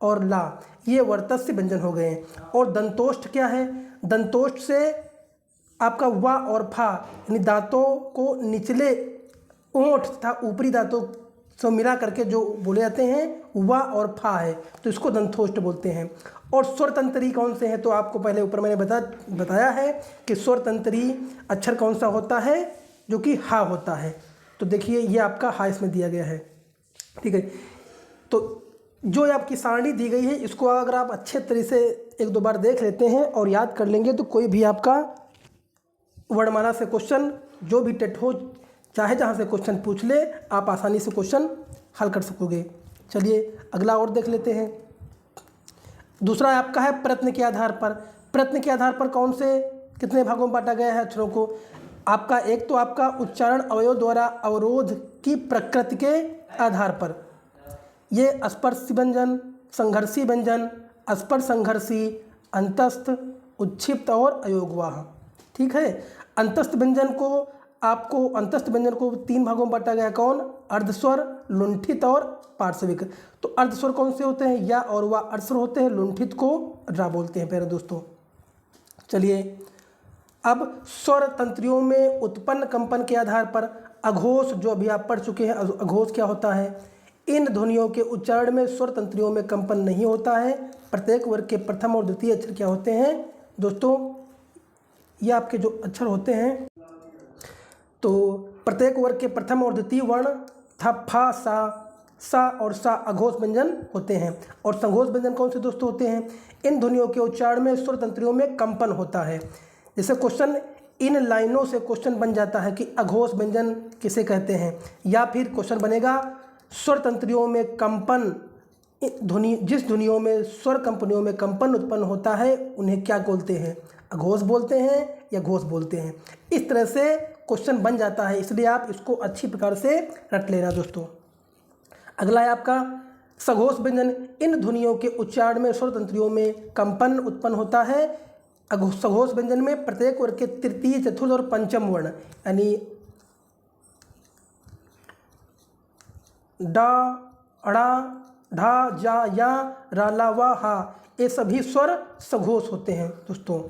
और ला, ये वर्तस्य व्यंजन हो गए। और दंतोष्ठ क्या है, दंतोष्ठ से आपका वा और फा, यानी दांतों को निचले ओंठ तथा ऊपरी दांतों से मिला करके जो बोले जाते हैं वा और फा है, तो इसको दंतोष्ठ बोलते हैं। और स्वरतंत्री कौन से हैं, तो आपको पहले ऊपर मैंने बताया है कि स्वरतंत्री अक्षर कौन सा होता है, जो कि हा होता है। तो देखिए ये आपका हा इसमें दिया गया है। ठीक है। तो जो आपकी सारणी दी गई है इसको अगर आप अच्छे तरीके से एक दो बार देख लेते हैं और याद कर लेंगे तो कोई भी आपका वर्णमाला से क्वेश्चन जो भी टेट हो चाहे जहाँ से क्वेश्चन पूछ ले आप आसानी से क्वेश्चन हल कर सकोगे। चलिए अगला और देख लेते हैं। दूसरा आपका है प्रयत्न के आधार पर। प्रयत्न के आधार पर कौन से कितने भागों में बांटा गया है अक्षरों को? आपका एक तो आपका उच्चारण अवयव द्वारा अवरोध की प्रकृति के आधार पर, ये स्पर्श व्यंजन, संघर्षी व्यंजन, स्पर्श संघर्षी, अंतस्थ, उच्छिप्त और अयोगवाह। ठीक है। अंतस्थ व्यंजन को 3 भागों में बांटा गया है। कौन? अर्धस्वर, लुंठित और पार्श्विक। तो अर्धस्वर कौन से होते हैं? या और वा अर्धस्वर होते हैं। लुंठित को रा बोलते हैं प्यारे दोस्तों। चलिए अब स्वर तंत्रियों में उत्पन्न कंपन के आधार पर अघोष, जो अभी आप पढ़ चुके हैं, अघोष क्या होता है? इन ध्वनियों के उच्चारण में स्वर तंत्रियों में कंपन नहीं होता है। प्रत्येक वर्ग के प्रथम और द्वितीय अक्षर क्या होते हैं दोस्तों? ये आपके जो अक्षर होते हैं, तो प्रत्येक वर्ग के प्रथम और द्वितीय वर्ण था फा, सा और सा अघोष व्यंजन होते हैं। और संघोष व्यंजन कौन से दोस्तों होते हैं? इन ध्वनियों के उच्चारण में स्वर तंत्रियों में कंपन होता है। जैसे क्वेश्चन इन लाइनों से क्वेश्चन बन जाता है कि अघोष व्यंजन किसे कहते हैं, या फिर क्वेश्चन बनेगा स्वर तंत्रियों में कंपन, ध्वनि जिस ध्वनियों में स्वर कंपनियों में कंपन उत्पन्न होता है उन्हें क्या बोलते हैं? अघोष बोलते हैं या घोष बोलते हैं। इस तरह से क्वेश्चन बन जाता है, इसलिए आप इसको अच्छी प्रकार से रट लेना दोस्तों। अगला है आपका सघोष व्यंजन। इन ध्वनियों के उच्चारण में स्वर तंत्रियों में कंपन उत्पन्न होता है। सघोष व्यंजन में प्रत्येक वर्ग के तृतीय, चतुर्थ और पंचम वर्ण यानी डा, अड़ा, ढा, जा, या, रा, ला, वा, हा, ये सभी स्वर सघोष होते हैं दोस्तों।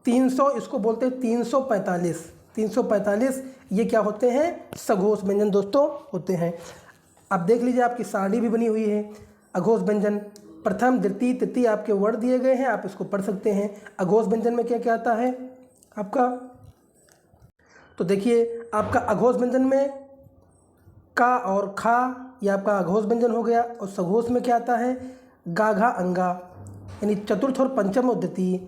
300 इसको बोलते हैं 345 ये क्या होते हैं? सघोष व्यंजन दोस्तों होते हैं। अब देख लीजिए आपकी सारणी भी बनी हुई है। अघोष व्यंजन प्रथम, द्वितीय, तृतीय आपके वर्ड दिए गए हैं, आप इसको पढ़ सकते हैं। अघोष व्यंजन में क्या क्या आता है आपका? तो देखिए आपका अघोष व्यंजन में का और खा, ये आपका अघोष व्यंजन हो गया। और सघोष में क्या आता है? गा, घा, अंगा, यानी चतुर्थ और पंचम और द्वितीय।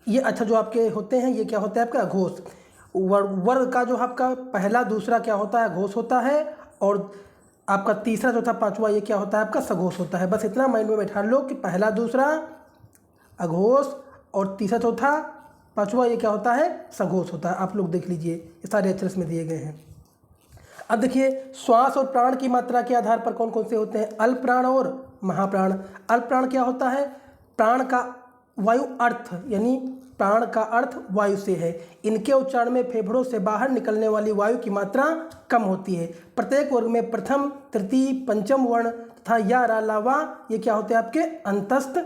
ये अच्छा जो आपके होते हैं ये क्या होता है आपका? अघोष। वर्ग का जो आपका पहला दूसरा क्या होता है? अघोष होता है। और आपका तीसरा चौथा पांचवा ये क्या होता है आपका? सघोष होता है। बस इतना माइंड में बैठा लो कि पहला दूसरा अघोष और तीसरा चौथा पांचवा ये क्या होता है? सघोष होता है। आप लोग देख लीजिए ये सारे अक्षर इसमें दिए गए हैं। अब देखिए श्वास और प्राण की मात्रा के आधार पर कौन कौन से होते हैं? अल्प प्राण और महाप्राण। अल्प प्राण क्या होता है? प्राण का वायु अर्थ, यानी प्राण का अर्थ वायु से है। इनके उच्चारण में फेफड़ों से बाहर निकलने वाली वायु की मात्रा कम होती है। प्रत्येक वर्ग में प्रथम, तृतीय, पंचम वर्ण तथा या, रा, ला, वा ये क्या होते हैं आपके? अंतस्थ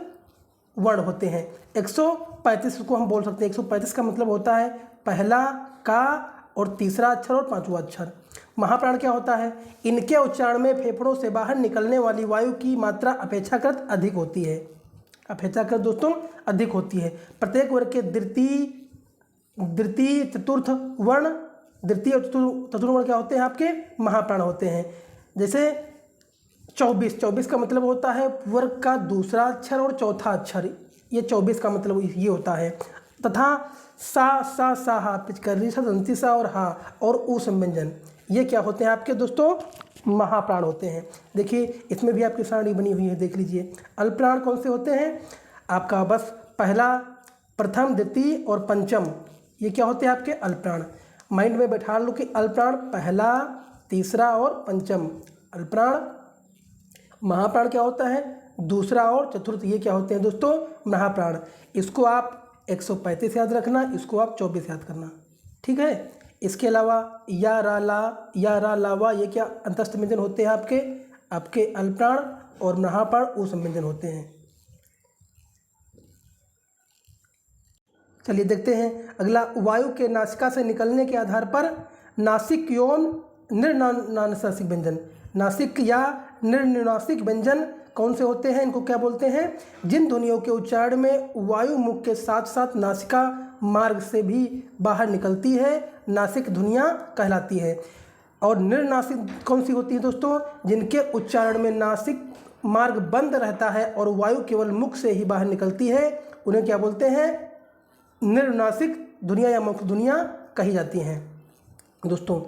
वर्ण होते हैं। 135 को हम बोल सकते हैं। 135 का मतलब होता है पहला का और तीसरा अक्षर और पांचवा अक्षर। महाप्राण क्या होता है? इनके उच्चारण में फेफड़ों से बाहर निकलने वाली वायु की मात्रा अपेक्षाकृत अधिक होती है। अपेक्षाकृत दोस्तों अधिक होती है। प्रत्येक वर्ग के द्वितीय, चतुर्थ वर्ण, द्वितीय और चतुर्थ वर्ण क्या होते हैं आपके? महाप्राण होते हैं। जैसे 24 का मतलब होता है वर्ग का दूसरा अक्षर और चौथा अक्षर, ये 24 का मतलब ये होता है। तथा सा, हा, पिचकर्री, सा, दंती, सा और हा और ऊ संव्यंजन ये क्या होते हैं आपके दोस्तों? महाप्राण होते हैं। देखिए इसमें भी आपकी सारणी बनी हुई है, देख लीजिए। अल्पप्राण कौन से होते हैं आपका? बस पहला, प्रथम, द्वितीय और पंचम ये क्या होते हैं आपके? अल्पप्राण। माइंड में बैठा लो कि अल्पप्राण पहला, तीसरा और पंचम अल्पप्राण। महाप्राण क्या होता है? दूसरा और चतुर्थ ये क्या होते हैं दोस्तों? महाप्राण। इसको आप 135 याद रखना, इसको आप 24 याद करना, ठीक है। इसके अलावा या, रा, ला, वा ये क्या अंतस्थ व्यंजन होते हैं आपके अल्पप्राण, और महाप्राण ऊ संव्यंजन होते हैं। चलिए देखते हैं अगला। वायु के नासिका से निकलने के आधार पर नासिक यौन निर्नासिक व्यंजन, नासिक या निर्नुनासिक व्यंजन कौन से होते हैं? इनको क्या बोलते हैं? जिन ध्वनियों के उच्चारण में वायु मुख के साथ साथ नासिका मार्ग से भी बाहर निकलती है, नासिक ध्वनियाँ कहलाती है। और निर्नासिक कौन सी होती है दोस्तों? जिनके उच्चारण में नासिक मार्ग बंद रहता है और वायु केवल मुख से ही बाहर निकलती है, उन्हें क्या बोलते हैं? निर्नासिक ध्वनियाँ या मुक्त ध्वनियाँ कही जाती हैं। दोस्तों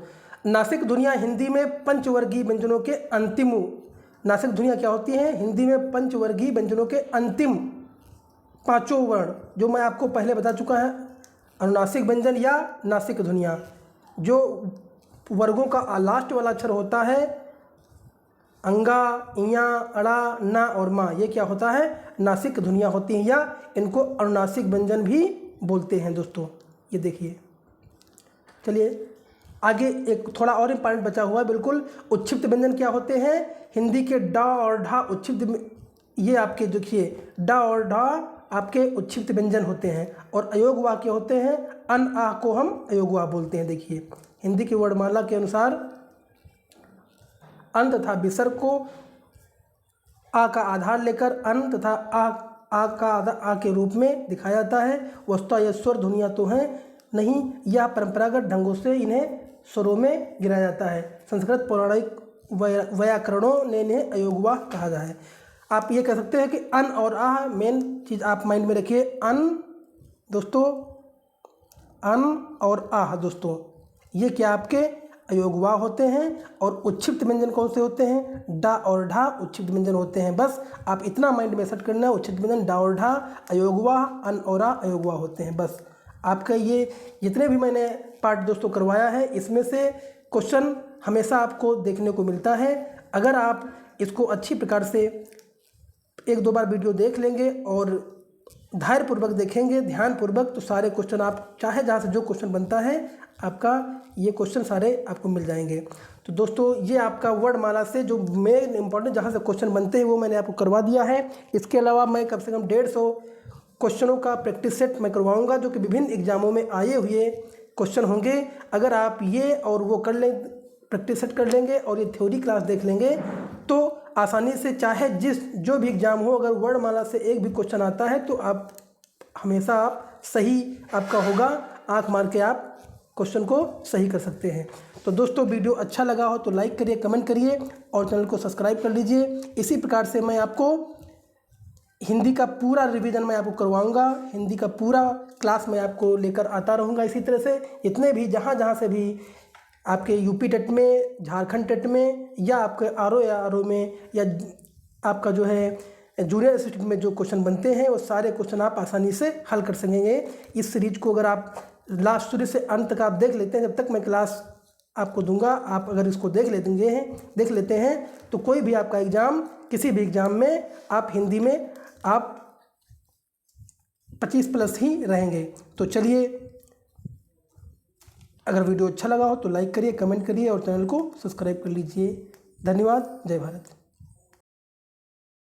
नासिक ध्वनियाँ हिंदी में पंचवर्गीय व्यंजनों के अंतिम, नासिक ध्वनियाँ क्या होती हैं? हिंदी में पंचवर्गीय व्यंजनों के अंतिम पांचों वर्ण, जो मैं आपको पहले बता चुका है, अनुनासिक व्यंजन या नासिक ध्वनियाँ, जो वर्गों का लास्ट वाला अक्षर होता है, अंगा, इया, अड़ा, ना और मा, ये क्या होता है? नासिक ध्वनियाँ होती हैं, या इनको अनुनासिक व्यंजन भी बोलते हैं। दोस्तों ये देखिए, चलिए आगे एक थोड़ा और इम्पॉर्टेंट बचा हुआ है बिल्कुल। उच्छिप्त व्यंजन क्या होते हैं? हिंदी के डा और ढा उच्छिप्त, ये आपके देखिए डा और ढा आपके उच्छिप्त व्यंजन होते हैं, और अयोग वाक्य होते हैं। अन आ को हम अयोगवा बोलते हैं। देखिए हिंदी की वर्णमाला के अनुसार अन तथा विसर्ग को आ का आधार लेकर अन तथा आ का आ के रूप में दिखाया जाता है। वस्तुतः ये स्वर ध्वनियाँ तो हैं नहीं, यह परंपरागत ढंगों से इन्हें स्वरों में गिराया जाता है। संस्कृत पौराणिक व्याकरणों ने इन्हें अयोगवा कहा गया है। आप ये कह सकते हैं कि अन और आह, मेन चीज़ आप माइंड में रखिए। अन दोस्तों, अन और आह दोस्तों, ये क्या आपके अयोगवा होते हैं। और उच्छिप्त व्यंजन कौन से होते हैं? डा और ढा उच्छिप्त व्यंजन होते हैं। बस आप इतना माइंड में सेट करना है, उच्छिप्त व्यंजन डा और ढा अयोगवा, अन और आ अयोगवा होते हैं। बस आपका ये जितने भी मैंने पार्ट दोस्तों करवाया है, इसमें से क्वेश्चन हमेशा आपको देखने को मिलता है। अगर आप इसको अच्छी प्रकार से एक दो बार वीडियो देख लेंगे और धैर्यपूर्वक देखेंगे, ध्यानपूर्वक, तो सारे क्वेश्चन आप चाहे जहाँ से जो क्वेश्चन बनता है आपका ये क्वेश्चन सारे आपको मिल जाएंगे। तो दोस्तों ये आपका वर्णमाला से जो मेन इंपॉर्टेंट जहाँ से क्वेश्चन बनते हैं वो मैंने आपको करवा दिया है। इसके अलावा मैं कम से कम 150 क्वेश्चनों का प्रैक्टिस सेट मैं करवाऊंगा, जो कि विभिन्न एग्जामों में आए हुए क्वेश्चन होंगे। अगर आप ये और वो कर लें, प्रैक्टिस सेट कर लेंगे और ये थ्योरी क्लास देख लेंगे, तो आसानी से चाहे जो भी एग्जाम हो, अगर वर्णमाला से एक भी क्वेश्चन आता है तो आप हमेशा आप सही आपका होगा, आंख मार के आप क्वेश्चन को सही कर सकते हैं। तो दोस्तों वीडियो अच्छा लगा हो तो लाइक करिए, कमेंट करिए और चैनल को सब्सक्राइब कर लीजिए। इसी प्रकार से मैं आपको हिंदी का पूरा रिवीजन मैं आपको करवाऊंगा, हिंदी का पूरा क्लास मैं आपको लेकर आता रहूँगा। इसी तरह से इतने भी जहाँ से भी आपके यूपी टेट में, झारखंड टेट में, या आपके आर ओ में, या आपका जो है जूनियर इंस्टीट्यूट में जो क्वेश्चन बनते हैं, वो सारे क्वेश्चन आप आसानी से हल कर सकेंगे। इस सीरीज को अगर आप लास्ट शुरू से अंत तक आप देख लेते हैं, जब तक मैं क्लास आपको दूंगा, आप अगर इसको देख लेते हैं तो कोई भी आपका एग्ज़ाम, किसी भी एग्ज़ाम में आप हिंदी में आप 25+ ही रहेंगे। तो चलिए, अगर वीडियो अच्छा लगा हो तो लाइक करिए, कमेंट करिए और चैनल को सब्सक्राइब कर लीजिए। धन्यवाद। जय भारत।